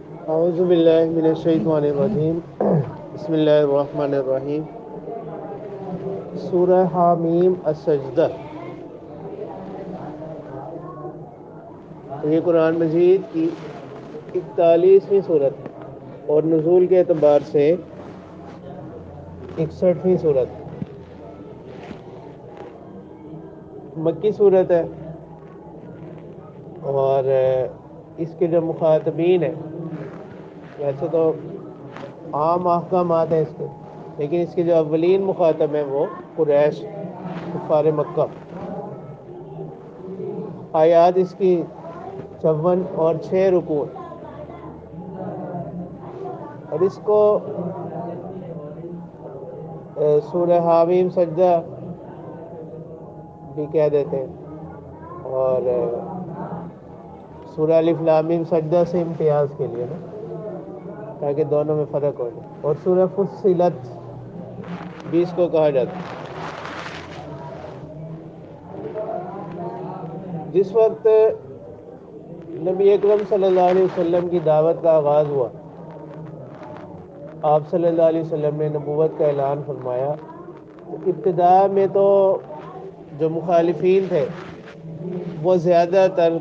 اعوذ باللہ من الشیطان الرجیم بسم اللہ الرحمن الرحیم سورہ حامیم السجدہ. یہ قرآن مجید کی 41ویں صورت ہے اور نزول کے اعتبار سے 61ویں صورت. مکی صورت ہے اور اس کے جو مخاطبین ہیں ویسے تو عام احکامات ہیں اس کے، لیکن اس کے جو اولین مخاطب ہیں وہ قریش کفار مکہ. آیات اس کی 54 اور 6 رکوع، اور اس کو سورہ حامیم سجدہ بھی کہہ دیتے ہیں، اور سورہ الف لام میم سجدہ سے امتیاز کے لیے نا، تاکہ دونوں میں فرق ہو جائے. اور سورہ فصلت بھی اس کو کہا جاتا ہے. جس وقت نبی اکرم صلی اللہ علیہ وسلم کی دعوت کا آغاز ہوا، آپ صلی اللہ علیہ وسلم نے نبوت کا اعلان فرمایا. ابتدا میں تو جو مخالفین تھے وہ زیادہ تر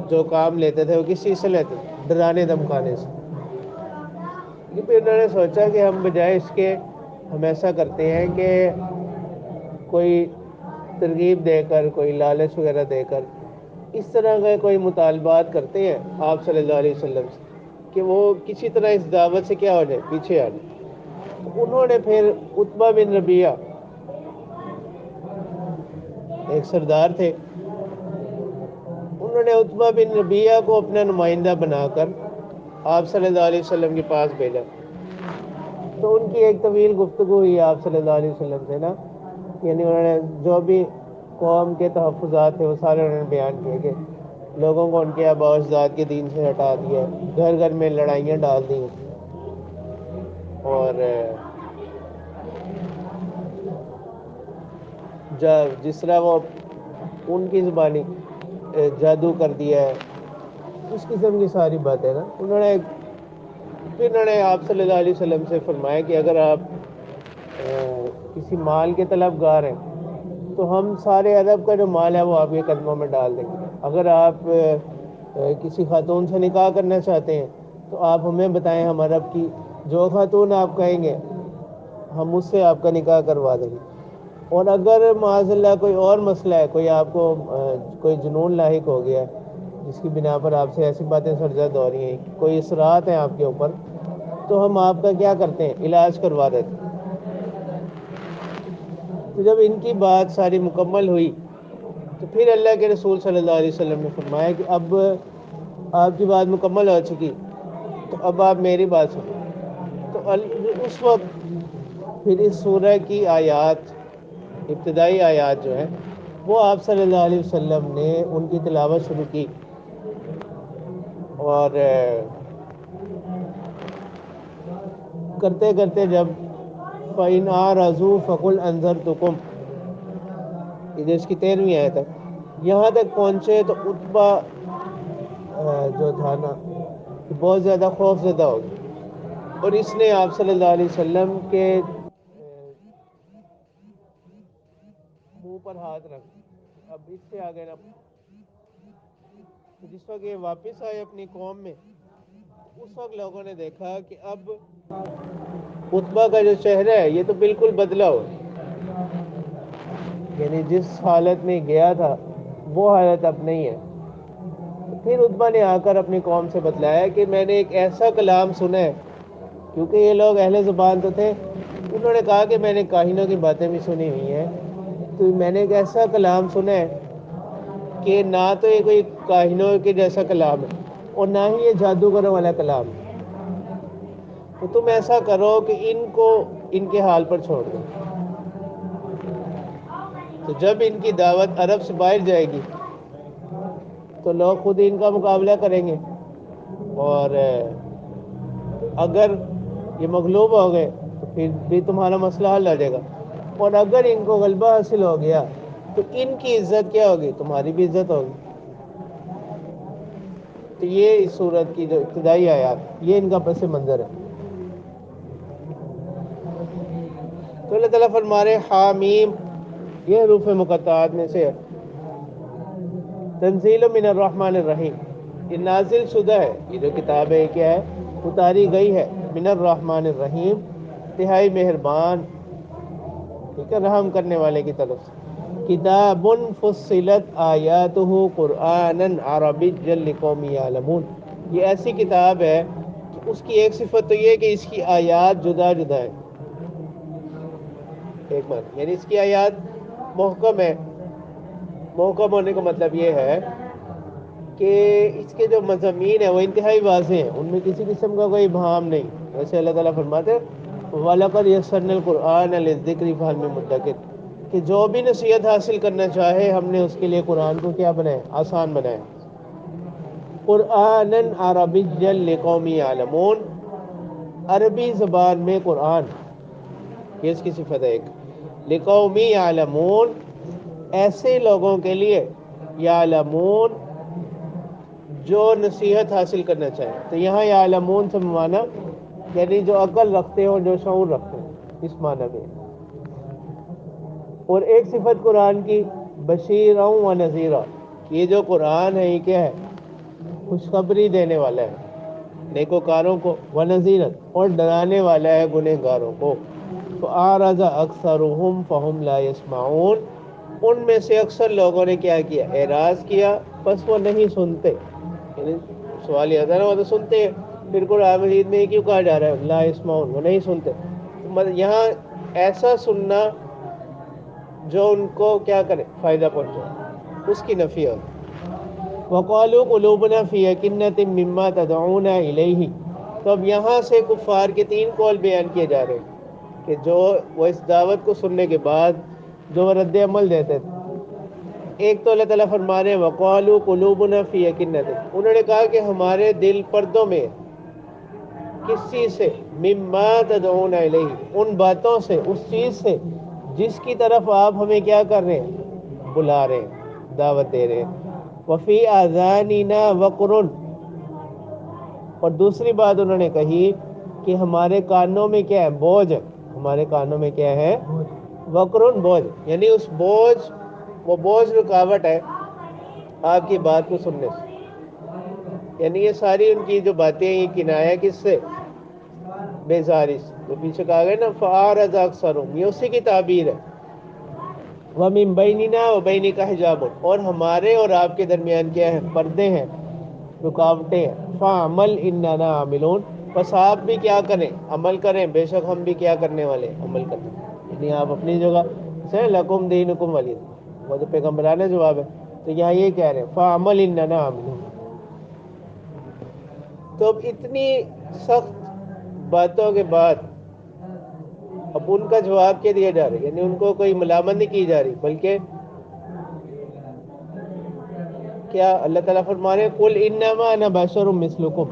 جو کام لیتے تھے وہ کس چیز سے لیتے تھے؟ ڈرانے دھمکانے سے. پھر انہوں نے سوچا کہ ہم بجائے اس کے ہم ایسا کرتے ہیں کہ کوئی ترغیب دے کر، کوئی لالچ وغیرہ دے کر اس طرح کے کوئی مطالبات کرتے ہیں آپ صلی اللہ علیہ وسلم سے کہ وہ کسی طرح اس دعوت سے کیا ہو جائے، پیچھے آ جائے. تو انہوں نے پھر عتبہ بن ربیعہ، ایک سردار تھے، انہوں نے عتبہ بن ربیعہ کو اپنا نمائندہ بنا کر آپ صلی اللہ علیہ وسلم کے پاس بھیجا. تو ان کی ایک طویل گفتگو ہوئی آپ صلی اللہ علیہ وسلم سے نا، یعنی انہوں نے جو بھی قوم کے تحفظات تھے وہ سارے انہوں نے بیان کیے کہ لوگوں کو ان کے آباء و اجداد کے دین سے ہٹا دیا، گھر گھر میں لڑائیاں ڈال دی، اور جس طرح وہ ان کی زبانی جادو کر دیا ہے، اس قسم کی ساری باتیں نا پھر انہوں نے آپ صلی اللہ علیہ وسلم سے فرمایا کہ اگر آپ کسی مال کے طلب گار ہیں تو ہم سارے عرب کا جو مال ہے وہ آپ کے قدموں میں ڈال دیں گے. اگر آپ کسی خاتون سے نکاح کرنا چاہتے ہیں تو آپ ہمیں بتائیں، ہم عرب کی جو خاتون آپ کہیں گے ہم اس سے آپ کا نکاح کروا دیں گے. اور اگر معاذ اللہ کوئی اور مسئلہ ہے، کوئی آپ کو کوئی جنون لاحق ہو گیا ہے جس کی بنا پر آپ سے ایسی باتیں سرزد ہو رہی ہیں، کوئی اثرات ہیں آپ کے اوپر، تو ہم آپ کا کیا کرتے ہیں، علاج کروا دیتے ہیں. تو جب ان کی بات ساری مکمل ہوئی تو پھر اللہ کے رسول صلی اللہ علیہ وسلم نے فرمایا کہ اب آپ کی بات مکمل ہو چکی، تو اب آپ میری بات سنیں. تو اس وقت پھر اس سورہ کی آیات، ابتدائی آیات جو ہیں وہ آپ صلی اللہ علیہ وسلم نے ان کی تلاوت شروع کی. اور کرتے کرتے جب فَإِنْ أَعْرَضُوا فَقُلْ أَنذَرْتُكُمْ، یہ اس کی 13ویں آیت ہے، یہاں تک پہنچے تو عتبہ جو تھا نا بہت زیادہ خوف زدہ ہو گیا، اور اس نے آپ صلی اللہ علیہ وسلم کے منہ پر ہاتھ رکھ اب اس سے آگے نہ. جس وقت یہ واپس آئے اپنی قوم میں، اس وقت لوگوں نے دیکھا کہ اب عتبہ کا جو چہرہ ہے یہ تو بالکل بدلا ہو، یعنی جس حالت میں گیا تھا وہ حالت اب نہیں ہے. پھر عتبہ نے آ کر اپنی قوم سے بتلایا کہ میں نے ایک ایسا کلام سنا ہے، کیونکہ یہ لوگ اہل زبان تو تھے. انہوں نے کہا کہ میں نے کاہنوں کی باتیں بھی سنی ہوئی ہیں، تو میں نے ایک ایسا کلام سنا ہے کہ نہ تو یہ کوئی کاہنوں کے جیسا کلام ہے اور نہ ہی یہ جادوگروں والا کلام ہے. تو تم ایسا کرو کہ ان کو ان کے حال پر چھوڑ دو. تو جب ان کی دعوت عرب سے باہر جائے گی تو لوگ خود ان کا مقابلہ کریں گے، اور اگر یہ مغلوب ہو گئے تو پھر بھی تمہارا مسئلہ حل ہو جائے گا، اور اگر ان کو غلبہ حاصل ہو گیا تو ان کی عزت کیا ہوگی، تمہاری بھی عزت ہوگی. تو یہ اس صورت کی جو ابتدائی آیات یہ ان کا پس منظر ہے. تو اللہ تعالیٰ فرما رہے حامیم یہ حروف مقطعات میں سے ہے. تنزیل من الرحمن الرحیم یہ نازل شدہ ہے، یہ جو کتاب ہے کیا ہے اتاری گئی ہے من الرحمن الرحیم انتہائی مہربان ٹھیک ہے رحم کرنے والے کی طرف سے. کتاب فصلت آیاتہ قرآنا عربیا لقوم یعلمون یہ ایسی کتاب ہے کہ اس کی ایک صفت تو یہ ہے کہ اس کی آیات جدا جدا ہے. ایک بات یعنی اس کی آیات محکم ہے. محکم ہونے کا مطلب یہ ہے کہ اس کے جو مضامین ہیں وہ انتہائی واضح ہیں، ان میں کسی قسم کا کوئی ابہام نہیں. ویسے اللہ تعالیٰ فرماتے ہیں وَلَقَدْ يَسَّرْنَا الْقُرْآنَ لِلذِّكْرِ فَهَلْ مِن مُدَّكِرٍ کہ جو بھی نصیحت حاصل کرنا چاہے ہم نے اس کے لیے قرآن کو کیا بنایا آسان بنایا. قرآنًا عربيًّا لقوم يعلمون عربی زبان میں قرآن یہ اس کی صفت ہے. ایک لقوم یعلمون ایسے لوگوں کے لیے یعلمون جو نصیحت حاصل کرنا چاہیں. تو یہاں یعلمون سے معنی یعنی جو عقل رکھتے ہوں جو شعور رکھتے ہیں اس معنی میں. اور ایک صفت قرآن کی بشیرا و نذیرا یہ جو قرآن ہے یہ کیا ہے خوشخبری دینے والا ہے نیکوکاروں کو ونذیرا اور ڈرانے والا ہے گنہگاروں کو. فأعرض اکثرهم فهم لا يسمعون ان میں سے اکثر لوگوں نے کیا کیا اعراض کیا بس وہ نہیں سنتے. یعنی سوال یہ آتا ہے نا وہ تو سنتے ہیں پھر قرآن مجید میں کیوں کہا جا رہا ہے لا يسمعون وہ نہیں سنتے. یہاں ایسا سننا جو ان کو کیا کرے فائدہ پہنچے اس کی نفی ہے. وقالوا قلوبنا فی اکنۃ مما تدعونا الیہ تو اب یہاں سے کفار کے تین قول بیان کیے جا رہے ہیں کہ جو وہ اس دعوت کو سننے کے بعد جو وہ رد عمل دیتے تھے. ایک تو اللہ تعالیٰ فرما رہے ہیں وقالوا قلوبنا فی اکنۃ انہوں نے کہا کہ ہمارے دل پردوں میں کس چیز سے مما تدعون الیہ ان باتوں سے اس چیز سے جس کی طرف آپ ہمیں کیا کر رہے ہیں بلا رہے ہیں دعوت دے رہے ہیں. وفی آذاننا وقر اور دوسری بات انہوں نے کہی کہ ہمارے کانوں میں کیا ہے بوجھ ہے. ہمارے کانوں میں کیا ہے وقرن بوجھ یعنی اس بوجھ وہ بوجھ رکاوٹ ہے آپ کی بات کو سننے سے. یعنی یہ ساری ان کی جو باتیں یہ کنایہ کس سے بیزاری سے. تو پیچھے کہا گیا نا فأعرض اکثرهم یہ اسی کی تعبیر ہے. وَمِن بَيْنِنَا وَبَيْنِكَ حِجَابٌ اور ہمارے اور آپ کے درمیان کیا ہے پردے ہیں رکاوٹیں ہیں. فَعَمَلْ إِنَّنَا عَامِلُونَ بس آپ بھی کیا کریں عمل کریں بے شک ہم بھی کیا کرنے والے عمل کریں. یعنی آپ اپنی جگہ سے لکم دینکم ولی دین وہ تو پیغمبرانہ جواب ہے. تو یہاں یہ کہہ رہے ہیں فَعَمَلْ إِنَّنَا عَامِلُونَ. تو اب اتنی سخت باتوں کے بعد اب ان کا جواب کیا دیا جا رہا ہے یعنی ان کو کوئی ملامت نہیں کی جا رہی بلکہ کیا اللہ تعالیٰ فرما رہے ہیں قُلْ إِنَّمَا أَنَا بَشَرٌ مِثْلُكُمْ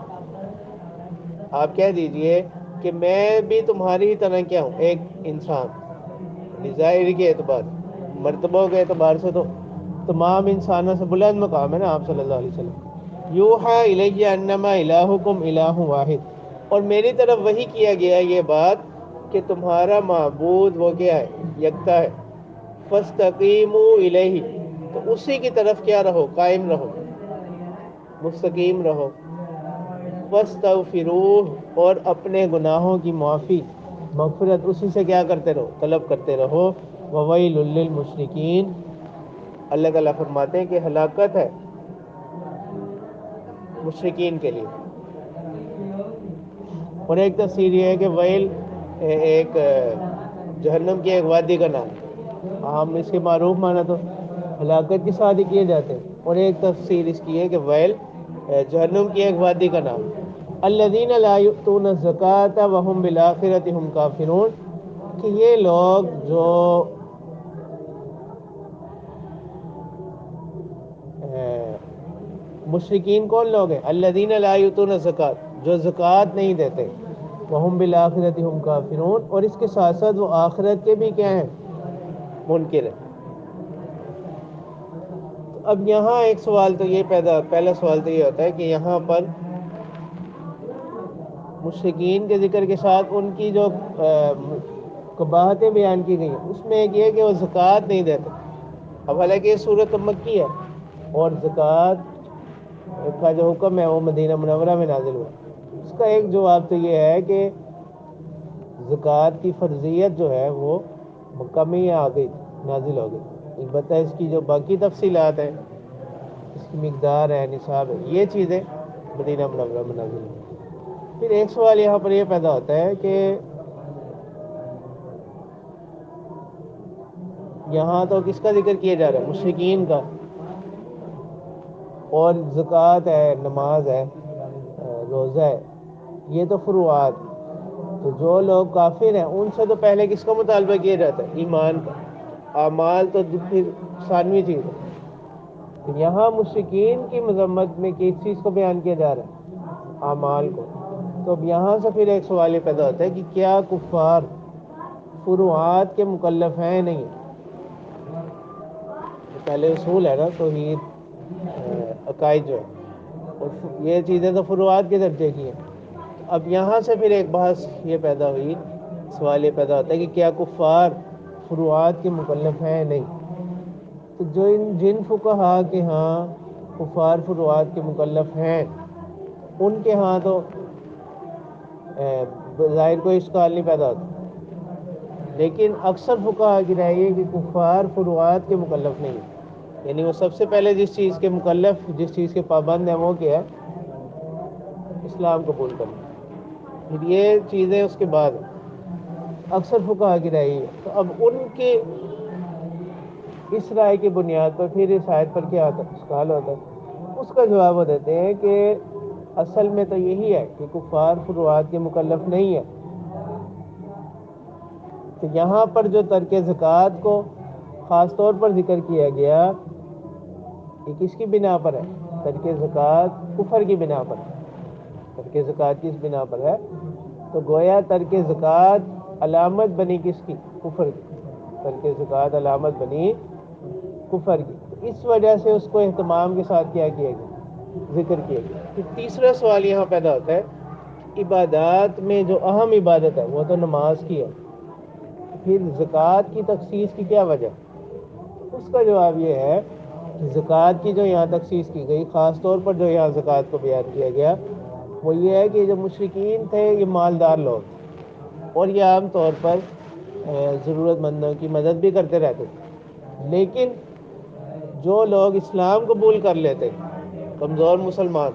آپ کہہ دیجئے کہ میں بھی تمہاری ہی طرح کیا ہوں ایک انسان. ظاہری کے اعتبار مرتبوں کے اعتبار سے تو تمام انسانوں سے بلند مقام ہے نا آپ صلی اللہ علیہ وسلم. یوحیٰ الیہ انما الہکم الہ واحد اور میری طرف وحی کیا گیا یہ بات کہ تمہارا معبود وہ کیا ہے یکتا ہے. فاستقیموا الیہ تو اسی کی طرف کیا رہو قائم رہو مستقیم رہو. واستغفروہ اور اپنے گناہوں کی معافی مغفرت اسی سے کیا کرتے رہو طلب کرتے رہو. وویل للمشرکین اللہ تعالیٰ فرماتے ہیں کہ ہلاکت ہے مشرکین کے لیے. اور ایک تفسیر یہ ہے کہ ویل ایک جہنم کی ایک وادی کا نام ہم اس کے معروف معنی تو ہلاکت کے ساتھ ہی کیے جاتے ہیں. اور ایک تفسیر اس کی ہے کہ ویل جہنم کی ایک وادی کا نام الذین لا یؤتون الزکاة وهم بالآخرة هم کافرون کہ یہ لوگ جو مشرکین کون لوگ ہیں الذین لا یؤتون الزکاة جو زکوٰۃ نہیں دیتے وهم بالآخرة هم کافرون اور اس کے ساتھ ساتھ وہ آخرت کے بھی کیا ہیں منکر ہیں. اب یہاں ایک سوال تو یہ پہلا سوال تو یہ ہوتا ہے کہ یہاں پر مشرکین کے ذکر کے ساتھ ان کی جو قباحتیں بیان کی گئی ہیں، اس میں ایک یہ کہ وہ زکوٰۃ نہیں دیتے۔ اب حالانکہ یہ صورت مکی ہے اور زکوٰۃ کا جو حکم ہے وہ مدینہ منورہ میں نازل ہوا۔ اس کا ایک جواب تو یہ ہے کہ زکوٰۃ کی فرضیت جو ہے وہ مکہ میں ہی آ گئی، نازل ہو گئی۔ البتہ اس کی جو باقی تفصیلات ہیں، اس کی مقدار ہے، نصاب ہے، یہ چیزیں مدینہ منورہ میں نازل ہوئی۔ پھر ایک سوال یہاں پر یہ پیدا ہوتا ہے کہ یہاں تو کس کا ذکر کیا جا رہا ہے؟ مشرکین کا، اور زکوٰۃ ہے، نماز ہے، روزہ ہے، یہ تو فروعات۔ تو جو لوگ کافر ہیں ان سے تو پہلے کس کا مطالبہ کیا جاتا ہے؟ ایمان کا۔ اعمال تو پھر ثانوی چیز ہے۔ تو یہاں مشرکین کی مذمت میں کس چیز کو بیان کیا جا رہا ہے؟ اعمال کو۔ تو اب یہاں سے پھر ایک سوال یہ پیدا ہوتا ہے کہ کیا کفار فروعات کے مکلف ہیں؟ نہیں۔ پہلے اصول ہے نا توحید، عقائد جو ہے، اور یہ چیزیں تو فروعات کے درجے کی ہیں۔ اب یہاں سے پھر ایک بحث یہ پیدا ہوئی، سوال یہ پیدا ہوتا ہے کہ کیا کفار فروعات کے مکلف ہیں؟ نہیں۔ تو جن فقہا کے ہاں کفار فروعات کے مکلف ہیں، ان کے ہاں تو ظاہر کوئی اشکال نہیں پیدا ہوتا، لیکن اکثر فقہا کی رائے یہ کہ کفار فروعات کے مکلف نہیں ہیں۔ یعنی وہ سب سے پہلے جس چیز کے مکلف، جس چیز کے پابند ہیں، وہ کیا ہے؟ اسلام قبول کرنا۔ پھر یہ چیزیں اس کے بعد اکثر فقہا کی رائے ہے۔ تو اب ان کے اس رائے کی بنیاد پر پھر اس آیت پر کیا آتا ہے؟ اشکال ہوتا ہے۔ اس کا جواب وہ دیتے ہیں کہ اصل میں تو یہی ہے کہ کفار فروعات کے مکلف نہیں ہے۔ تو یہاں پر جو ترک زکوٰۃ کو خاص طور پر ذکر کیا گیا، یہ کس کی بنا پر ہے؟ ترک زکوٰۃ کفر کی بنا پر ہے۔ ترک زکوٰۃ کس بنا پر ہے؟ تو گویا ترک زکوٰۃ علامت بنی کس کی؟ کفر کی۔ ترک زکوٰۃ علامت بنی کفر کی، اس وجہ سے اس کو اہتمام کے ساتھ کیا گیا، ذکر کیا گیا۔ پھر تیسرا سوال یہاں پیدا ہوتا ہے، عبادات میں جو اہم عبادت ہے وہ تو نماز کی ہے، پھر زکوٰۃ کی تخصیص کی کیا وجہ؟ اس کا جواب یہ ہے کہ زکوٰۃ کی جو یہاں تخصیص کی گئی، خاص طور پر جو یہاں زکوٰۃ کو بیان کیا گیا، وہ یہ ہے کہ جو مشرکین تھے یہ مالدار لوگ، اور یہ عام طور پر ضرورت مندوں کی مدد بھی کرتے رہتے تھے، لیکن جو لوگ اسلام قبول کر لیتے، کمزور مسلمان،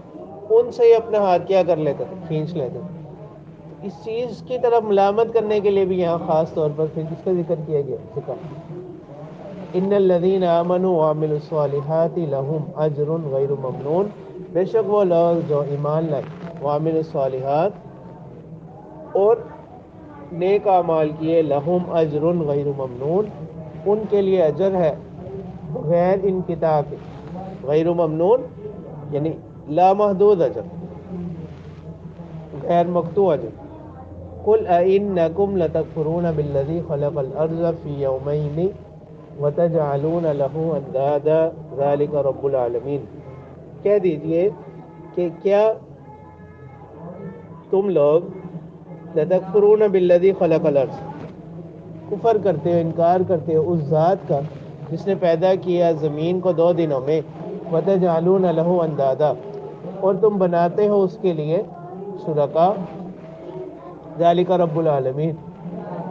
ان سے یہ اپنا ہاتھ کیا کر لیتے تھے؟ کھینچ لیتے تھے۔ اس چیز کی طرف ملامت کرنے کے لیے بھی یہاں خاص طور پر پھر کس کا ذکر کیا گیا؟ زکوٰۃ۔ ان الذین آمنوا وعملوا الصالحات لهم اجر غیر ممنون، بے شک وہ لوگ جو ایمان لائے، وعملوا الصالحات، اور نیک اعمال کیے، لهم اجر غیر ممنون، ان کے لیے اجر ہے بغیر انقطاع کے، غیر ممنون یعنی لا محدود اجر، غیر مقطوع اجر۔ قل أئنكم لتكفرون بالذي خلق الأرض في يومين وتجعلون له اندادا ذلك رب العالمین، کہہ دیجئے کہ کیا تم لوگ لتکفرون بالذی خلق الارض، کفر کرتے ہو، انکار کرتے ہو اس ذات کا جس نے پیدا کیا زمین کو 2 دنوں میں، وتجعلون له اندادا، اور تم بناتے ہو اس کے لیے شرکا، ذالک رب العالمین،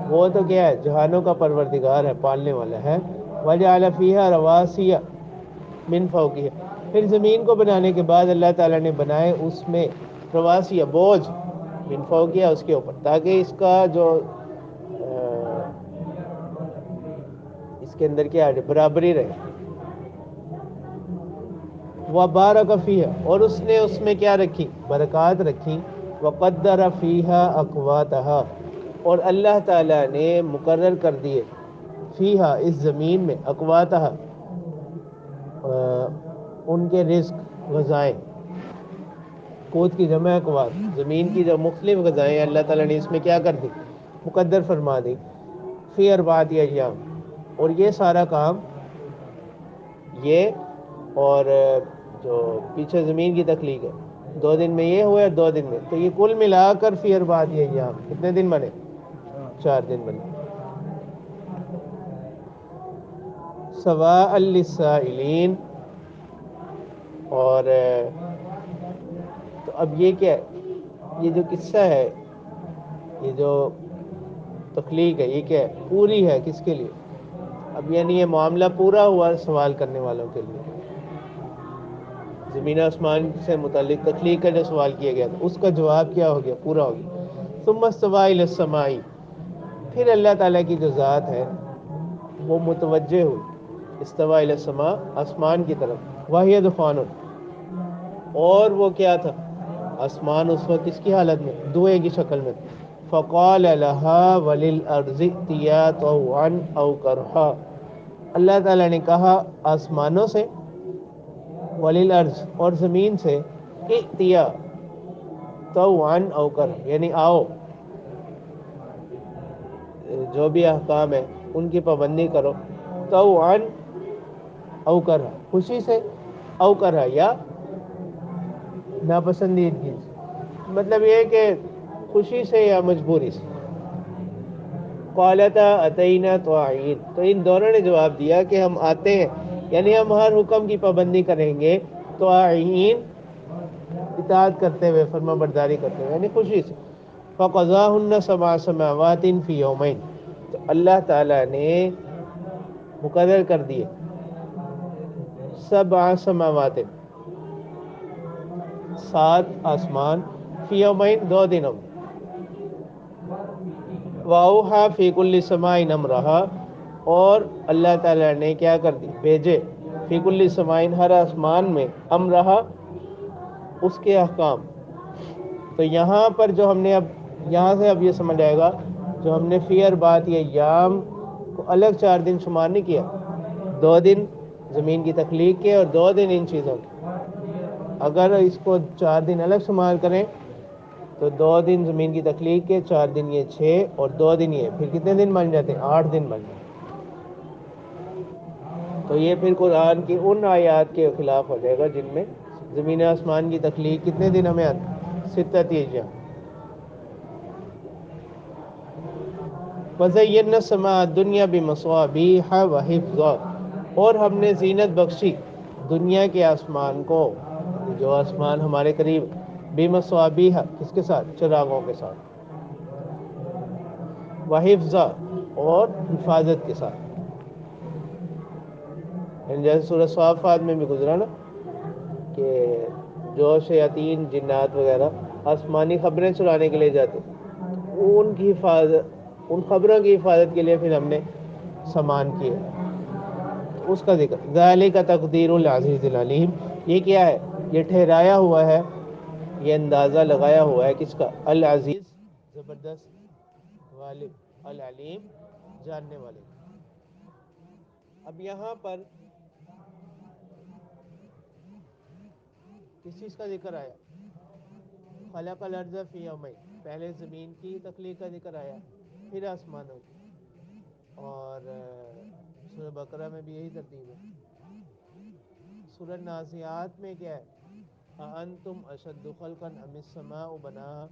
وہ تو کیا ہے؟ جہانوں کا پروردگار ہے، پالنے والا ہے۔ وجعل فیہا رواسی من فوقہا، پھر زمین کو بنانے کے بعد اللہ تعالیٰ نے بنائے اس میں رواسی، بوجھ، من فوقہا، اس کے اوپر، تاکہ اس کا جو اس کے اندر کیا ہے؟ برابری رہے۔ وبارک فیہا، اور اس نے اس میں کیا رکھی؟ برکات رکھی۔ وقدر فیہا اقواتہا، اور اللہ تعالیٰ نے مقرر کر دیے فیہا، اس زمین میں، اقواتہا، ان کے رزق، غذائیں، قوت کی جمع اقوات، زمین کی جو مختلف غذائیں اللہ تعالیٰ نے اس میں کیا کر دی؟ مقدر فرما دی۔ فی اربعۃ ایام، اور یہ سارا کام یہ اور جو پیچھے زمین کی تخلیق ہے 2 دن میں یہ ہوا ہے، 2 دن میں، تو یہ کل ملا کر فی اربعۃ ایام کتنے دن بنے؟ 4 دن بنے. سواء للسائلین. اور تو اب یہ کیا ہے، یہ جو قصہ ہے، یہ جو تخلیق ہے، یہ کیا ہے؟ پوری ہے کس کے لیے؟ اب یعنی یہ معاملہ پورا ہوا سوال کرنے والوں کے لیے. زمین آسمان سے متعلق تخلیق کا جو سوال کیا گیا تھا اس کا جواب کیا ہو گیا؟ پورا ہو گیا. ثم استوى الى السماء. پھر اللہ تعالیٰ کی جو ذات ہے وہ متوجہ ہوئی استوى الى السماء، آسمان کی طرف. وهي دخان. اور وہ کیا تھا؟ آسمان اس وقت کس کی حالت میں؟ دھوئے کی شکل میں. فقال لها وللارض ائتيا طوعا او كرها. اللہ تعالیٰ نے کہا آسمانوں سے، وللارض اور زمین سے، ائتیا طوعا او کرها یعنی آؤ، جو بھی احکام ہے ان کی پابندی کرو. طوعا او کرها خوشی سے، او کرها یا ناپسندیدگی سے. مطلب یہ کہ خوشی سے یا مجبوری سے. قالتا اتینا طاعین. تو ان دونوں نے جواب دیا کہ ہم آتے ہیں، یعنی ہم ہر حکم کی پابندی کریں گے. طاعین اطاعت کرتے ہوئے، فرما برداری کرتے ہوئے، یعنی خوشی سے. فقضاهن 7 سماوات فی یومین. تو اللہ تعالیٰ نے مقرر کر دیے 7 سماوات، 7 آسمان، فی یومین 2 دنوں میں. واوحا فی کل سماء امرہا. اور اللہ تعالیٰ نے کیا کر دی؟ بھیجے فی کل سماء ہر آسمان میں، امرہا اس کے احکام. تو یہاں پر جو ہم نے اب یہاں سے اب یہ سمجھ آئے گا، جو ہم نے فی اربعۃ ایام کو الگ 4 دن شمار نہیں کیا. 2 دن زمین کی تخلیق کے اور 2 دن ان چیزوں کے. اگر اس کو 4 دن الگ شمار کریں تو 2 دن زمین کی تخلیق کے، 4 دن یہ 6 اور 2 دن یہ، پھر کتنے دن بن جاتے ہیں؟ 8 دن بن جاتے ہیں. تو یہ پھر قرآن کی ان آیات کے خلاف ہو جائے گا جن میں زمین آسمان کی تخلیق کتنے دن ہمیں آتی؟ 6 ایام. وَزَيَّنَّا السَّمَاءَ الدُّنْيَا بِمَصَابِيحَ وَحِفْظًا. اور ہم نے زینت بخشی دنیا کے آسمان کو، جو آسمان ہمارے قریب، بِمَصَابِيحَ کس کے ساتھ؟ چراغوں کے ساتھ. وَحِفْظًا اور حفاظت کے ساتھ. جیسے سورہ صافات میں بھی گزرا نا کہ جو شیاطین جنات وغیرہ آسمانی خبریں چرانے کے لیے جاتے، ان کی حفاظت، ان خبروں کی حفاظت کے لیے پھر ہم نے سامان کیے. اس کا ذکر ذالک تقدیر العزیز العلیم. یہ کیا ہے؟ یہ ٹھہرایا ہوا ہے، یہ اندازہ لگایا ہوا ہے کس کا؟ العزیز زبردست، غالب، العلیم جاننے والے. اب یہاں پر کس چیز کا ذکر آیا؟ خلق الارض فی یومین. پہلے زمین کی تخلیق کا ذکر آیا، پھر آسمانوں کی. اور سورہ بقرہ میں بھی یہی ترتیب ہے. سورہ نازعات میں کیا ہے؟ اَأَنتُمْ أَشَدُّ خَلْقًا أَمِ السَّمَاءُ بَنَاهَا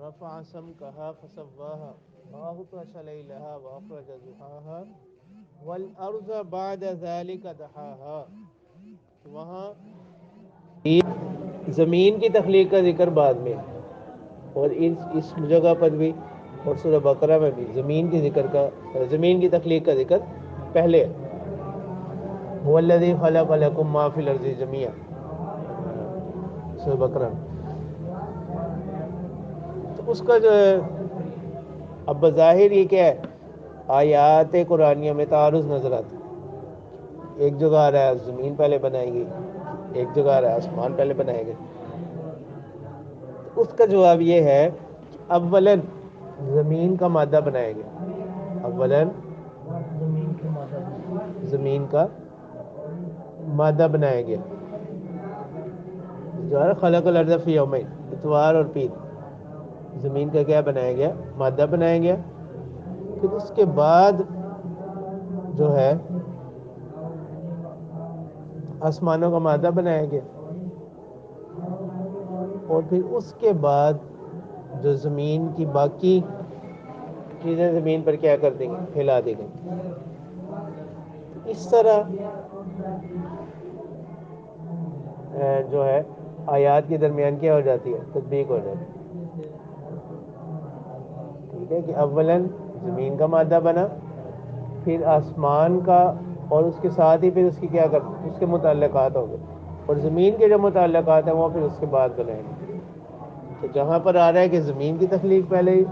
رَفَعَ سَمْكَهَا فَسَوَّاهَا وَأَغْطَشَ لَيْلَهَا وَأَخْرَجَ ضُحَاهَا وَالْأَرْضَ بَعْدَ ذَلِكَ دَحَاهَا. وہاں زمین کی تخلیق کا ذکر بعد میں، اور اس جگہ پر بھی اور سورہ بقرہ میں بھی زمین کی ذکر کا، زمین کی تخلیق کا ذکر پہلے. هو الذی خلق لکم ما فی الارض جمیعا، سورہ بقرہ. تو اس کا جو ہے اب بظاہر یہ کیا ہے؟ آیات قرآنیہ میں تعارض نظر آتا ہے. ایک جگہ آ رہا ہے زمین پہلے بنائے گی، ایک جگہ آ رہا ہے آسمان پہلے بنائے گئے. اس کا جواب یہ ہے کہ اولاً زمین کا مادہ بنایا گیا. اولاً زمین کا مادہ بنایا گیا. جو ہے خلق الارض فی یومین، اتوار اور پیر، زمین کا کیا بنایا گیا؟ مادہ بنایا گیا. پھر اس کے بعد جو ہے آسمانوں کا مادہ بنایا گیا، اور پھر اس کے بعد جو زمین کی باقی چیزیں زمین پر کیا کر دیں گے، پھیلا دیں گے. اس طرح جو ہے آیات کے درمیان کیا ہو جاتی ہے، تطبیق ہو جاتی ہے. ٹھیک ہے کہ اولاً زمین کا مادہ بنا، پھر آسمان کا، اور اس کے ساتھ ہی پھر اس کی کیا کر اس کے متعلقات ہو گئے، اور زمین کے جو متعلقات ہیں وہ پھر اس کے بعد بنائیں گے. تو جہاں پر آ رہا ہے کہ زمین کی تخلیق پہلے ہی،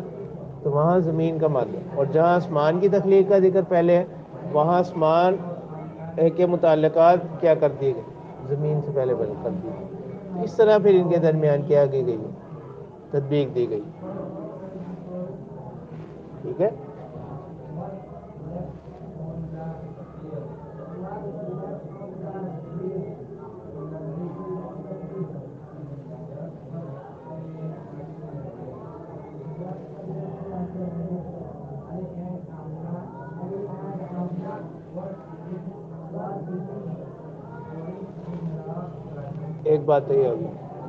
تو وہاں زمین کا مادہ، اور جہاں آسمان کی تخلیق کا ذکر پہلے ہے وہاں آسمان کے متعلقات کیا کر دیے گئے، زمین سے پہلے بن کر دیے گئے. اس طرح پھر ان کے درمیان کیا کی گئی، تطبیق دی گئی. ٹھیک ہے. ایک بات تو یہ ہوگی.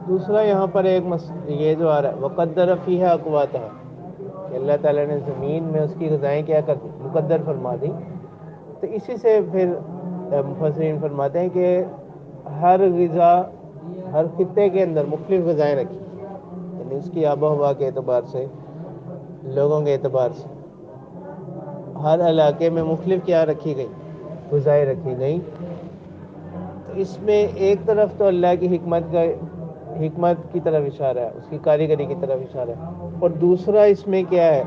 دوسرا یہاں پر ایک یہ جو آ رہا ہے وقدر فیہا اقواتہا، کہ اللہ تعالیٰ نے زمین میں اس کی غذائیں کیا کر دی، مقدر فرما دی. تو اسی سے پھر مفسرین فرماتے ہیں کہ ہر غذا، ہر خطے کے اندر مختلف غذائیں رکھی، یعنی اس کی آب و ہوا کے اعتبار سے، لوگوں کے اعتبار سے ہر علاقے میں مختلف کیا رکھی گئی، غذائیں رکھی گئیں. تو اس میں ایک طرف تو اللہ کی حکمت کی طرف اشارہ ہے، اس کی کاریگری کی طرف اشارہ ہے، اور دوسرا اس میں کیا ہے،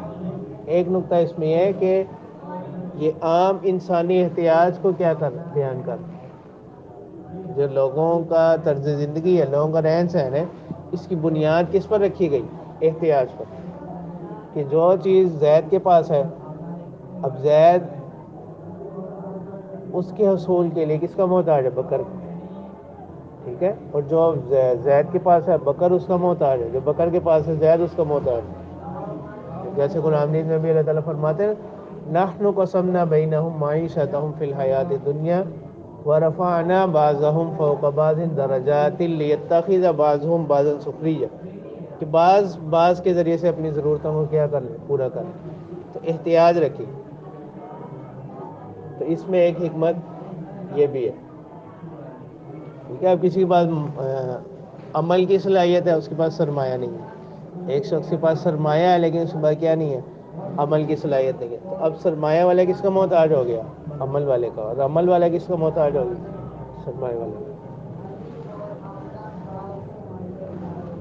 ایک نقطہ اس میں یہ ہے کہ یہ عام انسانی احتیاج کو کیا بیان کر، جو لوگوں کا طرز زندگی ہے، لوگوں کا رہن سہن ہے، اس کی بنیاد کس پر رکھی گئی، احتیاج پر. کہ جو چیز زید کے پاس ہے، اب زید اس کے حصول کے لیے کس کا محتاج ہے، بکر. ٹھیک ہے. اور جو زید کے پاس ہے بکر اس کا محتاج ہے، جو بکر کے پاس ہے زید اس کا محتاج ہے. جیسے قرآن میں بھی اللہ تعالیٰ فرماتے ہیں نحن قسمنا بینہم معیشتہم فی الحیات الدنیا ورفعنا بعضهم فوق بعض درجات لیتخذ بعضهم بعضا سخریا، کہ بعض کے ذریعے سے اپنی ضرورتوں کو کیا کر لیں، پورا کر لیں. تو احتیاج رکھی. تو اس میں ایک حکمت یہ بھی ہے. ٹھیک ہے. اب کسی کے پاس عمل کی صلاحیت ہے، اس کے پاس سرمایہ نہیں ہے. ایک شخص کے پاس سرمایہ ہے لیکن اس کے پاس کیا نہیں ہے، عمل کی صلاحیت نہیں ہے. تو اب سرمایہ والا کس کا محتاج ہو گیا، عمل والے کا. اور عمل والا کس کا محتاج ہو گیا، سرمایہ والا.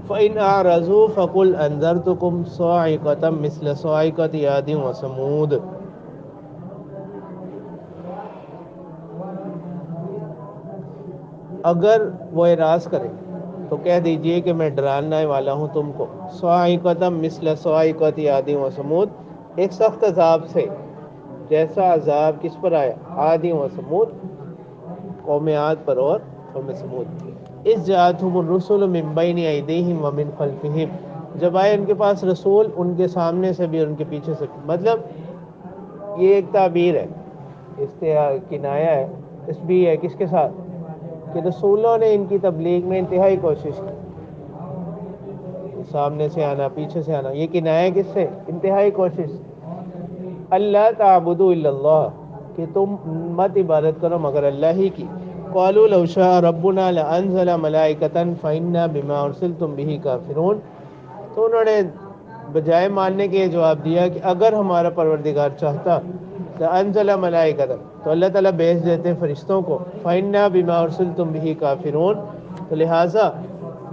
فَإِنْ أَعْرَضُوا فَقُلْ أَنذَرْتُكُمْ صَاعِقَةً مِثْلَ صَاعِقَةِ عَادٍ وَثَمُودَ. اگر وہ اعراض کرے تو کہہ دیجئے کہ میں ڈرانے والا ہوں تم کو، صاعقۃ مثل صاعقۃ عاد و ثمود، ایک سخت عذاب سے جیسا عذاب کس پر آیا، عاد و ثمود، قوم عاد پر اور قوم ثمود. اذ جاءتهم الرسل من بین ایدیہم ومن خلفہم، جب آئے ان کے پاس رسول ان کے سامنے سے بھی اور ان کے پیچھے سے بھی. مطلب یہ ایک تعبیر ہے، کنایا ہے، تشبیہ ہے کس کے ساتھ، کہ رسولوں نے ان کی تبلیغ میں انتہائی کوشش کی. سامنے سے آنا، پیچھے سے آنا، یہ کنایہ کس سے، انتہائی کوشش. اللہ تعبدوا الا اللہ، کہ تم مت عبادت کرو مگر اللہ ہی کی. قالوا لو شاء ربنا لانزل ملائکۃ فإنا بما ارسلتم به کافرون. تو انہوں نے بجائے ماننے کے جواب دیا کہ اگر ہمارا پروردگار چاہتا انزل ملائکۃ، تو اللہ تعالیٰ بھیج دیتے فرشتوں کو، فإنا بما ارسلتم به کافرون، تو لہٰذا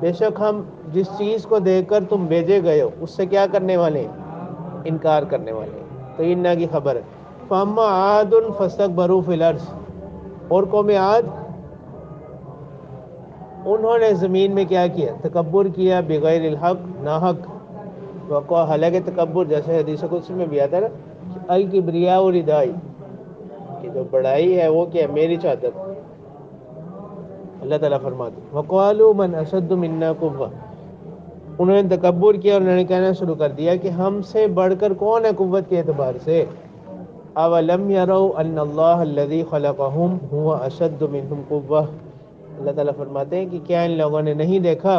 بے شک ہم جس چیز کو دیکھ کر تم بھیجے گئے ہو اس سے کیا کرنے والے ہیں، انکار کرنے والے ہیں. تو انا کی خبر ہے. فاما عاد فاستکبروا فی الارض، اور قوم عاد انہوں نے زمین میں کیا کیا، تکبر کیا، بغیر الحق، ناحق. حالانکہ تکبر جیسے حدیث قدسی میں بھی آتا ہے نا، الکبریاء ردائی، کہ جو بڑائی ہے وہ کیا، میری چادر. اللہ تعالیٰ فرماتے ہیں وَقَالُوا مَنْ أَشَدُّ مِنَّا قُوَّةً، انہوں نے تکبر کیا اور انہوں نے کہنا شروع کر دیا کہ ہم سے بڑھ کر کون ہے قوت کے اعتبار سے. أَوَلَمْ يَرَوْا أَنَّ اللَّهَ الَّذِي خَلَقَهُمْ هُوَ أَشَدُّ مِنْهُمْ قُوَّةً، اللہ تعالیٰ فرماتے ہیں کہ کیا ان لوگوں نے نہیں دیکھا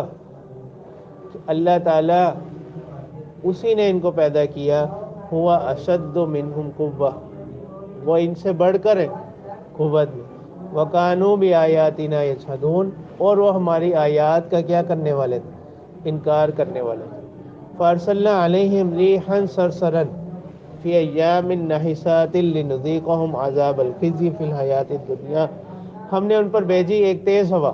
کہ اللہ تعالیٰ اسی نے ان کو پیدا کیا، ہوا اشد منہم قوہ، وہ ان سے بڑھ کر ہے قوت میں، وَقَانُوا بِآيَاتِنَا يَجْحَدُونَ، اور وہ ہماری آیات کا کیا کرنے والے تھے، انکار کرنے والے تھے۔ فَأَرْسَلْنَا عَلَيْهِمْ رِيحًا صَرْصَرًا فِي أَيَّامٍ نَحِسَاتٍ لِنُذِيقَهُمْ عَذَابَ الْخِزْيِ فِي الْحَيَاةِ الدُّنْيَا، ہم نے ان پر بھیجی ایک تیز ہوا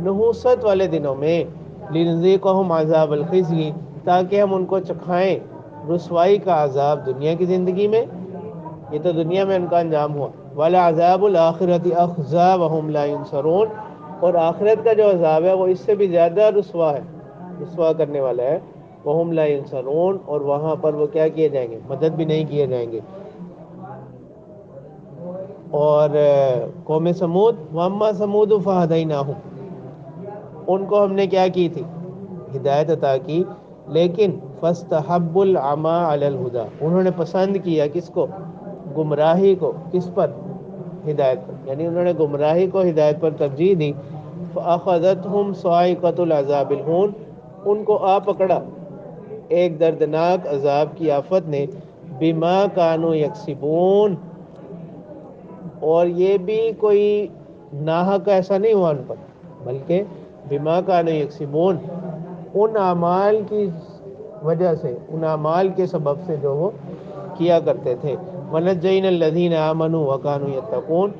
نحوست والے دنوں میں، لِنُذِيقَهُمْ عَذَابَ الْخِزْيِ، تاکہ ہم ان کو چکھائیں رسوائی کا عذاب دنیا کی زندگی میں، یہ تو دنیا میں ان کا انجام ہوا، وَلَعَذَابُ الْآخِرَةِ أَخْزَىٰ وَهُمْ لَا يُنصَرُونَ، اور آخرت کا جو عذاب ہے وہ اس سے بھی زیادہ رسوا ہے، رسوا کرنے والا ہے، وَهُمْ لَا يُنصَرُونَ، اور وہاں پر وہ کیا کیے جائیں گے، مدد بھی نہیں کیے جائیں گے۔ اور قوم سمود، وَأَمَّا ثَمُودُ فَهَدَيْنَاهُمْ، ان کو ہم نے کیا کی تھی، ہدایت عطا کی، لیکن فَاسْتَحَبُّوا الْعَمَىٰ عَلَى الْهُدَىٰ، انہوں نے پسند کیا کس کو، گمراہی کو، کس پر، ہدایت پر، یعنی انہوں نے گمراہی کو ہدایت پر ترجیح دی۔ فَأَخَذَتْهُمْ صَاعِقَةُ الْعَذَابِ الْهُونِ، ان کو آ پکڑا ایک دردناک عذاب کی آفت نے، بِمَا كَانُوا يَكْسِبُونَ، اور یہ بھی کوئی ناحق ایسا نہیں ہوا ان پر، بلکہ بِمَا كَانُوا يَكْسِبُونَ، ان اعمال کی وجہ سے، ان اعمال کے سبب سے جو وہ کیا کرتے تھے۔ وَنَجَّيْنَا الَّذِينَ آمَنُوا وَكَانُوا يَتَّقُونَ،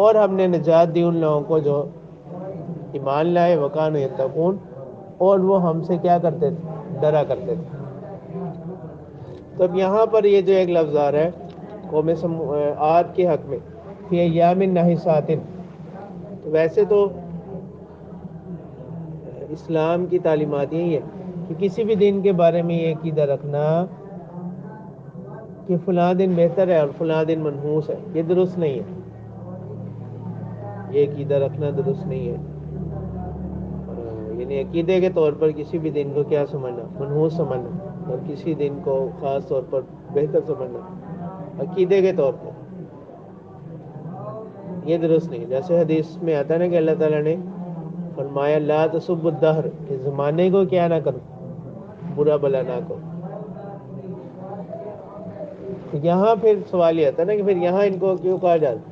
اور ہم نے نجات دی ان لوگوں کو جو ایمان لائے، وَكَانُوا يَتَّقُونَ، اور وہ ہم سے کیا کرتے تھے، ڈرا کرتے تھے۔ تو اب یہاں پر یہ جو ایک لفظ آ رہا ہے قوم عاد کے حق میں، فی ایام نحسات، تو ویسے تو اسلام کی تعلیمات یہی ہے کہ کسی بھی دن کے بارے میں یہ عقیدہ رکھنا کہ فلاں دن بہتر ہے اور فلاں دن منحوس ہے، یہ درست نہیں ہے، یہ عقیدہ رکھنا درست نہیں ہے۔ یعنی عقیدے کے طور پر کسی بھی دن کو کیا سمجھنا، منحوس سمجھنا، اور کسی دن کو خاص طور پر بہتر سمجھنا عقیدے کے طور پر، یہ درست نہیں۔ جیسے حدیث میں آتا ہے نا کہ اللہ تعالیٰ نے فرمایا لا تسبوا الدہر، کہ زمانے کو کیا نہ کرو، برا بلا نہ کرو۔ یہاں پھر سوال یہ آتا ہے نا کہ پھر یہاں ان کو کیوں کہا جاتا ہے،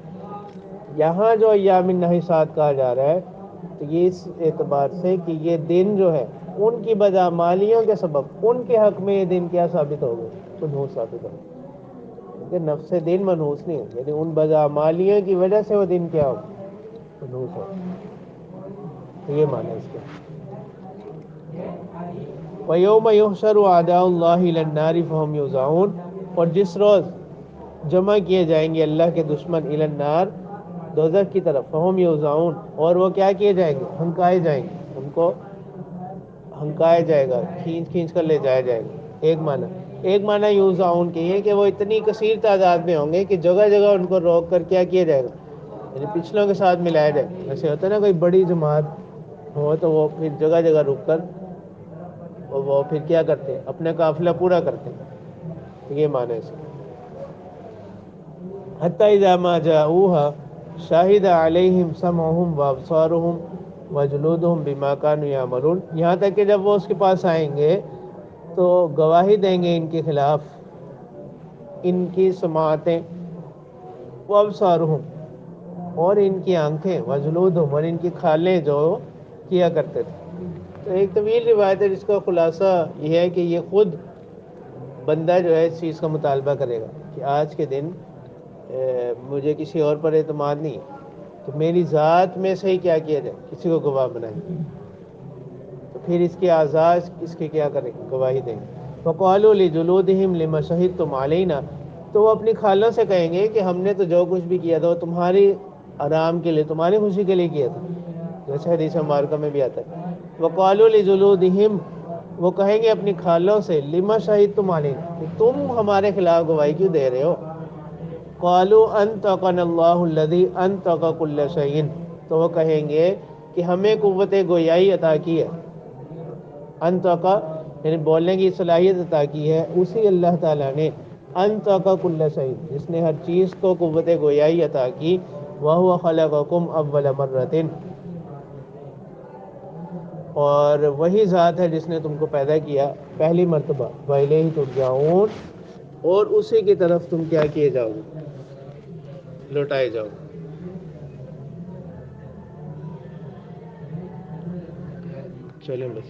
یہاں جو ایام النحسات کہا جا رہا ہے، تو یہ اس اعتبار سے کہ یہ دن جو ہے ان کی بدعمالیوں کے سبب ان کے حق میں یہ دن کیا ثابت ہو گئے، منحوس ثابت ہو گئے، کہ نفس دن منحوس نہیں ہے، یعنی ان بدعمالیوں کی وجہ سے وہ دن کیا ہو، منحوس ہو، تو یہ معنی ہے اس کا۔ وَيَوْمَ يُحْشَرُ أَعْدَاءُ اللَّهِ إِلَى النَّارِ فَهُمْ يُوزَعُونَ، اور جس روز جمع کیے جائیں گے اللہ کے دشمن إِلَى النَّارِ، دوزخ کی طرف، فَهُمْ يُوزَعُونَ، اور وہ کیا کیے جائیں گے، ہنکائے جائیں گے، ان کو ہنکایا جائے گا، کھینچ کھینچ کر لے جایا جائے گا، ایک معنی یوزعون کے یہ کہ وہ اتنی کثیر تعداد میں ہوں گے کہ جگہ جگہ ان کو روک کر کیا کیا جائے گا، یعنی پچھلوں کے ساتھ ملایا جائے، جیسے ہوتا ہے نا کوئی بڑی جماعت ہو تو وہ پھر جگہ جگہ رک کر وہ پھر کیا کرتے ہیں، اپنا قافلہ پورا کرتے ہیں، یہ معنی ہے اس کا۔ حتی اذا ما جاءوها شاہد علیہم سمعہم وابصارہم وجلودہم بما كانوا یعملون، یہاں تک کہ جب وہ اس کے پاس آئیں گے تو گواہی دیں گے ان کے خلاف ان کی سماعتیں، وابصارہم، اور ان کی آنکھیں، وجلودہم، اور ان کی کھالیں جو کیا کرتے تھے۔ تو ایک طویل روایت ہے جس کا خلاصہ یہ ہے کہ یہ خود بندہ جو ہے اس چیز کا مطالبہ کرے گا کہ آج کے دن مجھے کسی اور پر اعتماد نہیں ہے، تو میری ذات میں سے ہی کیا کیا جائے، کسی کو گواہ بنائیں، تو پھر اس کے اعضاء اس کے کیا کریں، گواہی دیں گے۔ فَقَالُوا لِجُلُودِهِمْ لِمَ شَهِدتُّمْ عَلَيْنَا، تو وہ اپنی خالوں سے کہیں گے کہ ہم نے تو جو کچھ بھی کیا تھا وہ تمہاری آرام کے لیے، تمہاری خوشی کے لیے کیا تھا، جیسے حدیث مبارکہ میں بھی آتا ہے۔ وَقَالُوا لِجُلُودِهِمْ، وہ کہیں گے اپنی خالوں سے، لِمَ شَهِدتُّمْ عَلَيْنَا، کہ تم ہمارے خلاف گواہی کیوں دے رہے ہو؟ قَالُوا أَنطَقَنَا اللَّهُ الَّذِي أَنطَقَ كُلَّ شَيْءٍ، تو وہ کہیں گے کہ ہمیں قوت گویائی عطا کی ہے، انطقا یعنی بولنے کی صلاحیت عطا کی ہے اسی اللہ تعالیٰ نے، انطقا کل شیء، جس نے ہر چیز کو قوت گویائی عطا کی، وَهُوَ خَلَقَكُمْ أَوَّلَ مَرَّةٍ، اور وہی ذات ہے جس نے تم کو پیدا کیا پہلی مرتبہ، وَإِلَيْهِ تُرْجَعُونَ، اور اسی کی طرف تم کیا کیے جاؤ گے، لوٹائے جاؤ گے. چلیں بس.